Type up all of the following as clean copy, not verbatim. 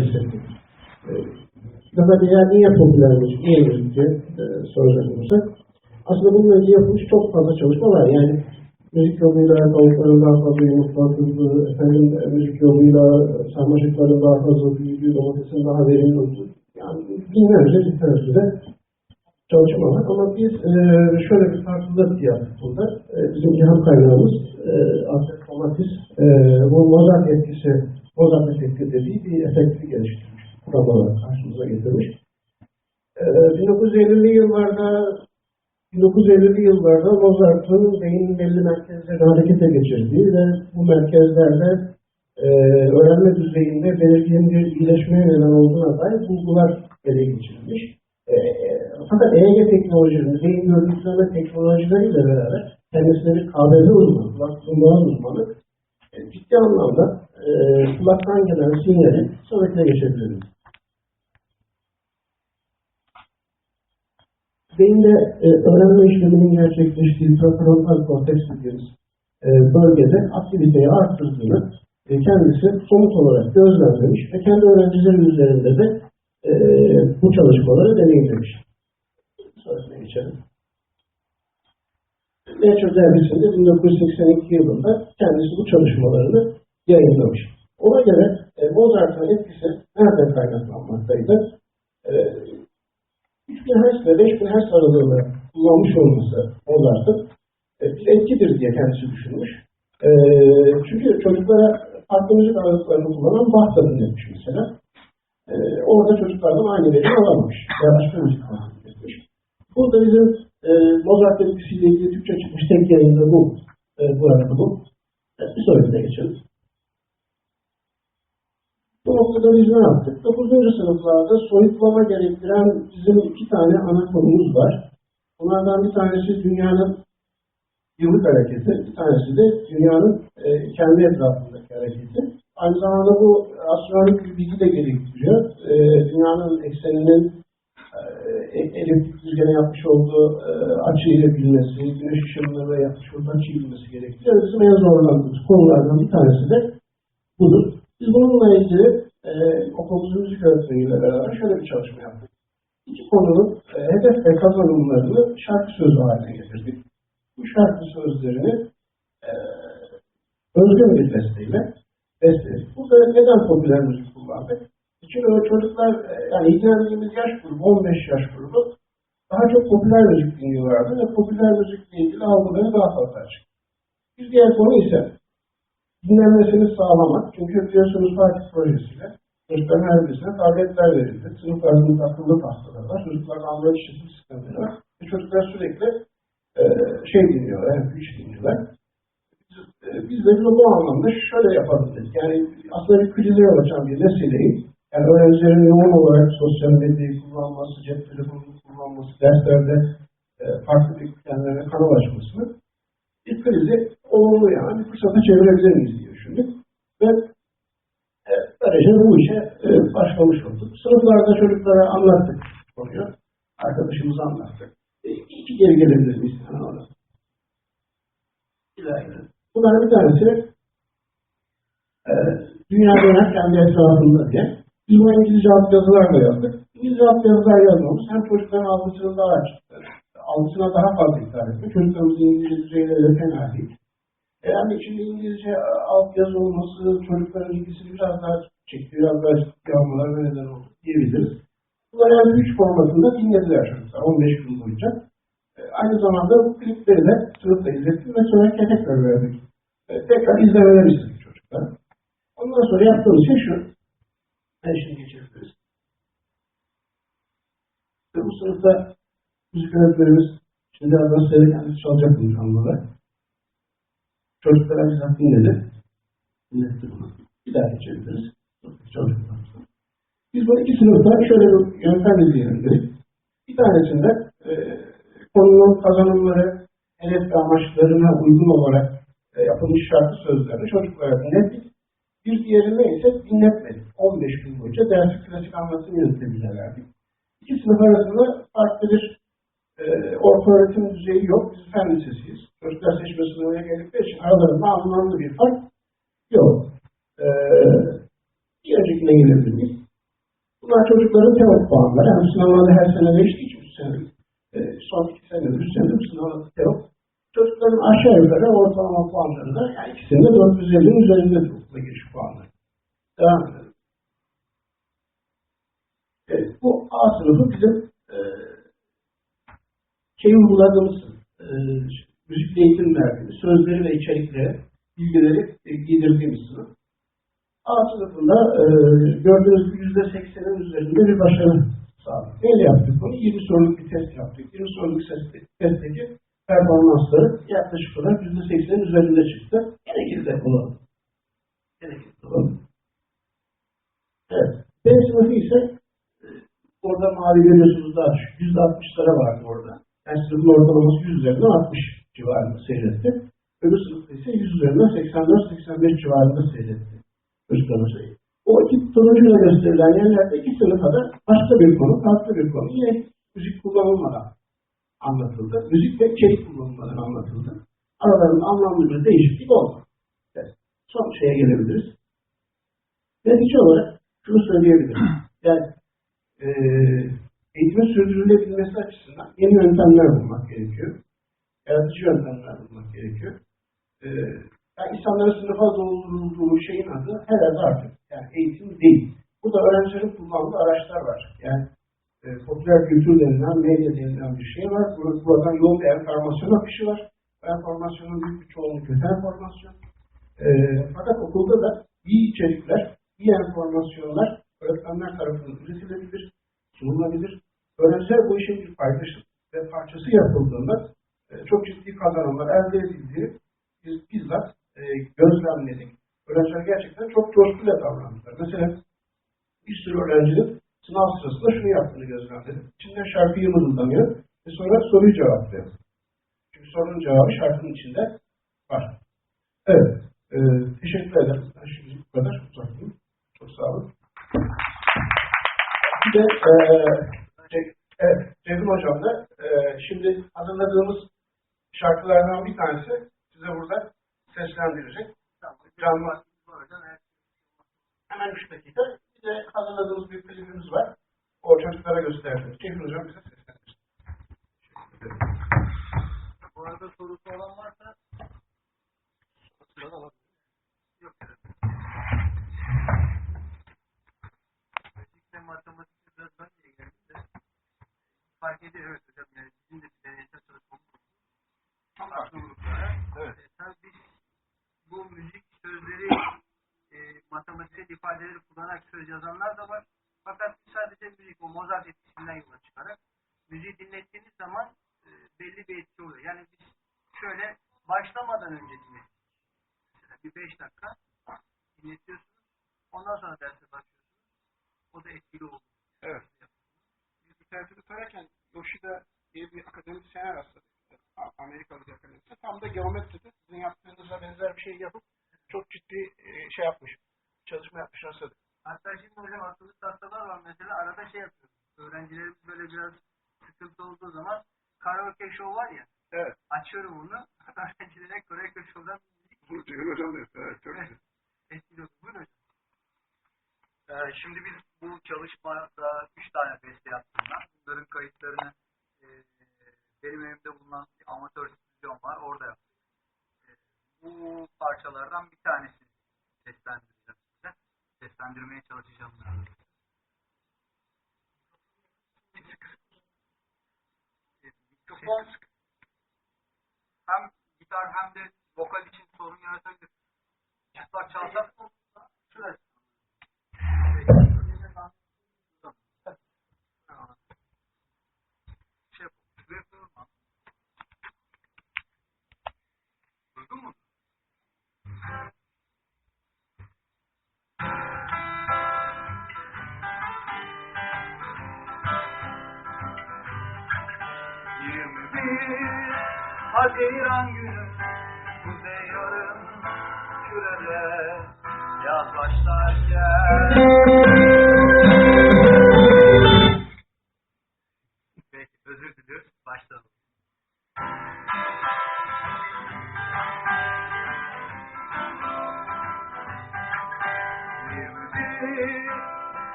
hissettik. Daha diğer niye popüler müzik, niye müzik diye soracak olursak, aslında bununla ilgili yapılmış çok fazla çalışma var. Yani müzik yoluyla tavukların daha fazla yumurtlatıldığı, müzik yoluyla sarmaşıkların daha fazla büyüdüğü, domatesin daha verimli olduğu, yani binlerce literatürde çalışma var. Ama biz şöyle bir farklılık yaptık burada. Bizim ilham kaynağımız artık domates, bu Mozart etkisi, Mozart efekti dediği bir efekti geliştirmiş. Kuramalar karşımıza getirmiş. 1950'li yıllarda Mozart'ın beynin belli merkezlerini harekete geçirdiği ve bu merkezlerde öğrenme düzeyinde belirgin bir iyileşmeye neden olduğuna dair bulgular ele geçirilmiş. Fakat EEG teknolojileri, beyin görüntüleme teknolojileriyle beraber kendisine bir KBB uzmanı, kulak kullanımı uzmanı ciddi anlamda kulaktan gelen sinyali sonrakine geçebiliriz. Beyinde öğrenme işleminin gerçekleştiği prefrontal korteks dediğimiz bölgede aktiviteyi arttırdığını kendisi somut olarak gözlemlemiş ve kendi öğrencileri üzerinde de bu çalışmaları deneyimlemiş. Sonrasına geçelim. Nature dergisinde 1982 yılında kendisi bu çalışmalarını yayınlamış. Ona göre Mozart'ın etkisi nereden kaynaklanmaktaydı? 3000 Hz ve 5000 Hz aralığında kullanmış olması Mozart'ın bir etkidir diye kendisi düşünmüş. Çünkü çocuklara farklı müzik aralıklarını kullanan Bach da dinletmiş mesela. Orada çocuklardan aynı verimi alamamış. Yani başka müzik kullanmış. Burada bizim Mozart etkisiyle ilgili Türkçe çıkmış tek yayında bu. Bu. Bir sonrakine geçelim. Bu noktada biz ne yaptık? 9. sınıflarda soyutlama gerektiren bizim 2 tane ana konumuz var. Bunlardan bir tanesi dünyanın yıllık hareketi, bir tanesi de dünyanın kendi etrafındaki hareketi. Aynı zamanda bu astronomik bir bilgi de gerektiriyor. Dünyanın ekseninin eliptik düzgene yapmış olduğu açıyla bilmesi, güneş ışınlarına yapmış olduğu açıyı bilmesi gerektiriyor. Bizim en zorlandığımız konulardan bir tanesi de budur. Biz bununla ilgili okulumuzun müzik öğretmeniyle beraber şöyle bir çalışma yaptık. 2 konunun hedef ve kazanımlarını şarkı sözü haline getirdik. Bu şarkı sözlerini özgün bir besteyle besteledik. Burada neden popüler müzik kullandık? Çünkü o çocuklar, yani ilgilendiğimiz yaş grubu, 15 yaş grubu daha çok popüler müzik dinliyorlardı ve popüler müzikle ilgili algıları daha fazla açık. Bir diğer konu ise dinlenmesini sağlamak. Çünkü biliyorsunuz Fatih projesiyle çocukların her birisine tabletler verildi. Sınıflarında akıllı tahtalar var. Çocukların Android işletim sistemleri var. Ve çocuklar sürekli dinliyorlar, yani güç dinliyorlar. Biz de bu anlamda şöyle yapalım dedik. Yani aslında bir krize yol açan bir vesileyi, yani öğrencilerin yoğun olarak sosyal medyayı kullanması, cep telefonunu kullanması, derslerde farklı kendilerine kanal açmasını bir krizi olumlu, yani bir fırsata çevirebilir miyiz diye düşündük. Ve böylece bu işe başlamış olduk. Sınıflarda çocuklara anlattık konuyu. Arkadaşımıza anlattık. İki geri gelebilir miyiz? Bunlar bir tanesi dünya döner kendi etrafında diye. Biz bu İngilizce altyazılarla yazdık. İngilizce altyazılar yazmamız hem çocukların algısını daha açık, algısına daha fazla hitap etmek. Çocuklarımızın İngilizce düzeyleri fena değil. Yani şimdi İngilizce altyazı olması çocukların ilgisini biraz daha çekti, biraz daha ciddi almalar ve neden oldu diyebiliriz. Bunlar yani 3 formatında dinlediler çocuklar 15 gün boyunca. Aynı zamanda bu klipleri de sınıfta izlettik ve sonra tekrar verdik. Tekrar izlemeler istedik çocuklar. Ondan sonra yaptığımız şey şu. Ben şimdi geçebiliriz. Ve bu sınıfta müzik öğretmenimiz şimdi birazdan size kendisi çalacak bu canlılara. Çocuklara bizzat dinledi. Dinletti bunu. Bir daha geçebiliriz. Çocuklarımızdan. Biz bu 2 sınıfta şöyle bir yöntem izleyelim dedik. Bir tanesinde konunun kazanımları, hedef ve amaçlarına uygun olarak yapılmış şarkı sözlerini çocuklara dinlettik. Bir diğerine ise dinletmedik. 15 gün boyunca dersi klasik anlatım yöntemiyle verdik. 2 sınıf arasında farklı bir orta öğretim düzeyi yok. Biz fen lisesiyiz. Çocuklar seçme sınavına geldikleri için aralarında anlamlı bir fark yok. Bir öncekine gelebilir miyiz? Bunlar çocukların teorik puanları. Yani sınavlarda her sene değiştiği için 3 senelik, son 2 senedir, 3 senedir sınavlarda teorik. Çocukların aşağı yukarı ortalama puanları da yani ikisinin de 450'nin üzerinde okula giriş puanları. Devam edelim. Evet, bu A sınıfı bizim uyguladığımız müzik eğitim verdiğimiz, sözleri ve içerikleri, bilgileri giydirdiğimiz sınıf. A sınıfında gördüğünüz gibi %80'in üzerinde bir başarı sağladık. Neyle yaptık bunu? 20 soruluk bir test yaptık. 20 soruluk testteki performansları yaklaşık olarak %80'in üzerinde çıktı. Gene geride olalım. Evet. B sınıfı ise orada mavi görüyorsunuz daha düşük. %60'lara vardı orada. Yani sınıfın ortalaması 100 üzerinden 60 civarında seyretti. Öbür sınıfta ise 100 üzerinden 84-85 civarında seyretti. Çocukların sayı. O iki sonucuyla gösterilen yerlerde iki sınıfa da başka bir konu, farklı bir konu. Yine müzik kullanılmadan anlatıldı. Müzik ve içerik kullanılmadan anlatıldı. Aralarında anlamlı bir değişiklik oldu. Evet. Son şeye gelebiliriz. Netice olarak şunu söyleyebilirim. Yani eğitimin sürdürülebilmesi açısından yeni yöntemler bulmak gerekiyor. Yaratıcı yöntemler bulmak gerekiyor. Yani insanların sınıfa doldurulduğu şeyin adı herhalde artık yani eğitim değil. Burada öğrencilerin kullandığı araçlar var. Yani popüler kültür denilen, medya denilen bir şey var. Buradan yoğun bir enformasyon akışı var. Enformasyonun büyük bir çoğunluğu kötü enformasyon. Fakat okulda da iyi içerikler, iyi enformasyonlar öğretmenler tarafından üretilebilir, sunulabilir. Öğrenciler bu işin bir paydaşı ve parçası yapıldığında çok ciddi kazanımlar elde edildiği biz bizzat gözlemledik. Öğrenciler gerçekten çok coşkuyla davrandılar. Mesela bir sürü öğrencinin sınav sırasında şunu yaptığını gözlemledim. İçinden şarkıyı mırıldanıyor ve sonra soruyu cevaplıyor. Çünkü sorunun cevabı şarkının içinde var. Evet. Teşekkür ederim. Ben şimdi bu kadar uzattım. Çok sağ olun. Bir de Cevdim Hocam da şimdi hazırladığımız şarkılardan bir tanesi size burada seslendirecek. Canlı. Hemen 3 dakika. Bir de hazırladığımız bir klibimiz var. O çocuklara gösterdim. Cevdim Hocam bize seslendirecek. Bu arada sorusu olan varsa yok. Müzikle matematikle biraz ben de ilgilendim de fark ediyor evet hocam yani bizim de bir deneysel çalışmamız farklı gruplara. Evet. Tabii biz bu müzik sözleri matematiksel ifadeleri kullanarak söz yazanlar da var. Fakat sadece müzik o Mozart etkisinden yola çıkarak müziği dinlettiğiniz zaman belli bir etki oluyor. Yani biz şöyle başlamadan önce dinletiyoruz. Mesela bir 5 dakika dinletiyorsunuz. Ondan sonra derse başlıyorsunuz. O da etkili oluyor. Evet. Biz bu tertibi sorarken Yoshida diye bir akademisyen rastladık. Amerikalı bir akademisyen. Tam da geometride sizin yaptığınızla benzer bir şey yapıp çok ciddi şey yapmış. Çalışma yapmış rastladık. Hatta şimdi hocam akıllı tahtalar var. Mesela arada şey yapıyoruz. Öğrencilerimiz böyle biraz sıkıntı olduğu zaman karaoke show var ya. Evet. Açıyorum bunu. Öğrencilere karaoke show'dan Bunu Ceyhun Hocam da yapıyor. Evet. Çok güzel. etkili oldu. Buyurun hocam. Şimdi biz bu çalışmada 3 tane beste yaptım ben. Bunların kayıtlarını benim evimde bulunan bir amatör stüdyom var. Orada yaptım. Bu parçalardan bir tanesini seslendireceğim size. Seslendirmeye çalışacağım. Mikrofon hem gitar hem de vokal için sorun yaratabilir. Çıplak çalsak şurası. Duydun mu? Haziran günü kuzey yarım kürede yaz başlarken. Peki özür diliyoruz. Başlayalım.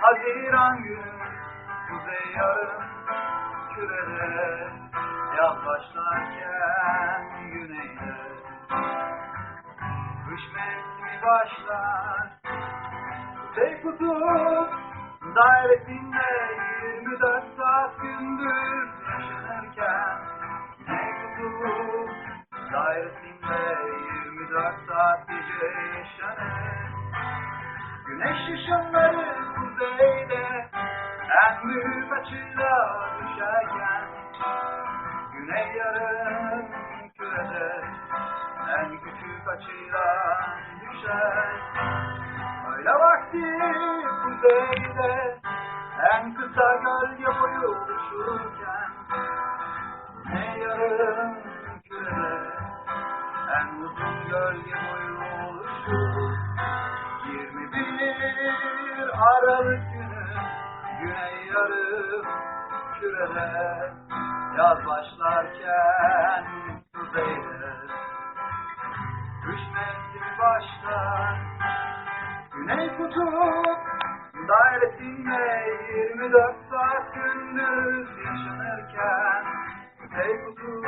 Haziran Haziran günü kuzey yarım kürede, yaz başlarken güneyde kış mevsimi başlar. Kuzey kutup dairesinde 24 saat gündüz yaşanırken, güney kutup dairesinde 24 saat gece yaşanır. Güneş ışınları kuzeyde en büyük açıyla düşerken, güney yarım kürede en küçük açıyla düşer. Öyle vakti kuzeyde en kısa gölge boyu uçurken, güney yarım kürede en uzun gölge boyu oluşur. 21 Aralık günü güney yarım kürede, yaz başlarken kuzeyde kış mevsimi başlar. Güney kutup dairesinde 24 saat gündüz yaşanırken, kuzey kutup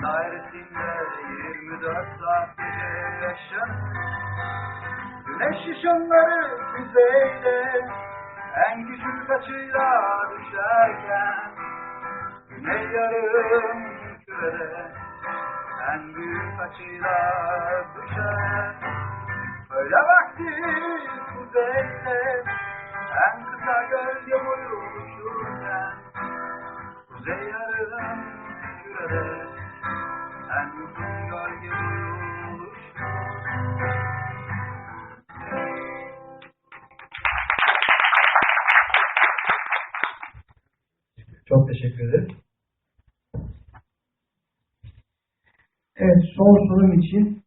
dairesinde 24 saat gece yaşanır. Güneş ışınları kuzeyde en küçük açıyla düşerken, güney yarım kürede en büyük açıyla düşer. Öyle vakti kuzeyde en kısa gölge boyu uçurken, kuzey yarım kürede en uzun gölge boyu oluşur. Çok teşekkür ederim. Evet, son sunum için